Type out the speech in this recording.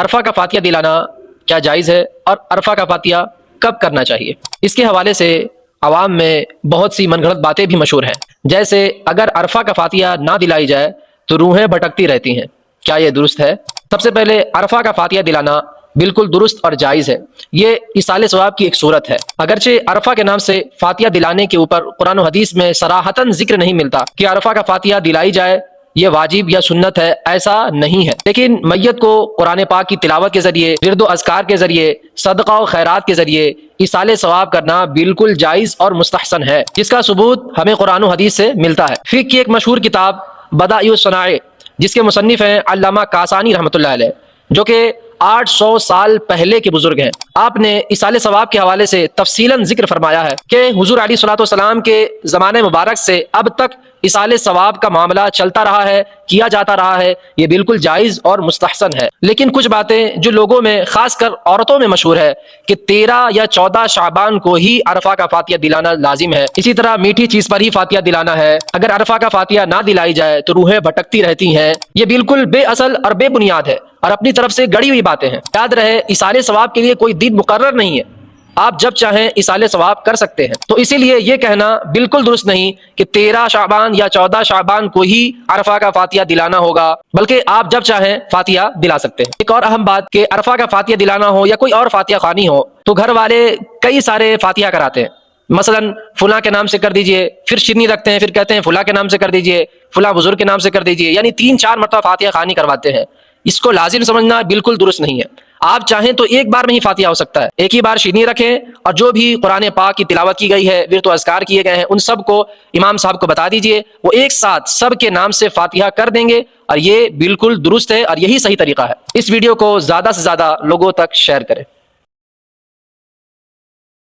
عرفہ کا فاتحہ دلانا کیا جائز ہے اور عرفہ کا فاتحہ کب کرنا چاہیے؟ اس کے حوالے سے عوام میں بہت سی من گھڑت باتیں بھی مشہور ہیں، جیسے اگر عرفہ کا فاتحہ نہ دلائی جائے تو روحیں بھٹکتی رہتی ہیں، کیا یہ درست ہے؟ سب سے پہلے عرفہ کا فاتحہ دلانا بالکل درست اور جائز ہے، یہ ایصال ثواب کی ایک صورت ہے۔ اگرچہ عرفہ کے نام سے فاتحہ دلانے کے اوپر قرآن و حدیث میں صراحتاً ذکر نہیں ملتا کہ عرفہ کا فاتحہ دلائی جائے، یہ واجب یا سنت ہے، ایسا نہیں ہے، لیکن میت کو قرآن پاک کی تلاوت کے ذریعے، ورد و اذکار کے ذریعے، صدقہ و خیرات کے ذریعے ایصال ثواب کرنا بالکل جائز اور مستحسن ہے، جس کا ثبوت ہمیں قرآن و حدیث سے ملتا ہے۔ فقہ کی ایک مشہور کتاب بدائع الصنائع، جس کے مصنف ہیں علامہ کاسانی رحمۃ اللہ علیہ، جو کہ 800 سال پہلے کے بزرگ ہیں، آپ نے ایصال ثواب کے حوالے سے تفصیلاً ذکر فرمایا ہے کہ حضور علیہ الصلوۃ والسلام کے زمانے مبارک سے اب تک ایصال ثواب کا معاملہ چلتا رہا ہے، کیا جاتا رہا ہے، یہ بالکل جائز اور مستحسن ہے۔ لیکن کچھ باتیں جو لوگوں میں خاص کر عورتوں میں مشہور ہے کہ 13 یا 14 شعبان کو ہی عرفہ کا فاتحہ دلانا لازم ہے، اسی طرح میٹھی چیز پر ہی فاتحہ دلانا ہے، اگر عرفہ کا فاتحہ نہ دلائی جائے تو روحیں بھٹکتی رہتی ہیں، یہ بالکل بے اصل اور بے بنیاد ہے اور اپنی طرف سے گڑی ہوئی باتیں ہیں۔ یاد رہے ایصال ثواب کے لیے کوئی دن مقرر نہیں ہے، آپ جب چاہیں ایصال ثواب کر سکتے ہیں، تو اسی لیے یہ کہنا بالکل درست نہیں کہ 13 شعبان یا 14 شعبان کو ہی عرفہ کا فاتحہ دلانا ہوگا، بلکہ آپ جب چاہیں فاتحہ دلا سکتے ہیں۔ ایک اور اہم بات کہ عرفہ کا فاتحہ دلانا ہو یا کوئی اور فاتحہ خوانی ہو تو گھر والے کئی سارے فاتحہ کراتے ہیں، مثلا فلاں کے نام سے کر دیجئے، پھر شرنی رکھتے ہیں، پھر کہتے ہیں فلاں کے نام سے کر دیجئے، فلاں بزرگ کے نام سے کر دیجئے، یعنی 3-4 مرتبہ فاتحہ خوانی کرواتے ہیں۔ اس کو لازم سمجھنا بالکل درست نہیں ہے، آپ چاہیں تو ایک بار میں ہی فاتحہ ہو سکتا ہے، ایک ہی بار شرنی رکھیں اور جو بھی قرآن پاک کی تلاوت کی گئی ہے، ورد و اذکار کیے گئے ہیں، ان سب کو امام صاحب کو بتا دیجئے، وہ ایک ساتھ سب کے نام سے فاتحہ کر دیں گے، اور یہ بالکل درست ہے اور یہی صحیح طریقہ ہے۔ اس ویڈیو کو زیادہ سے زیادہ لوگوں تک شیئر کریں۔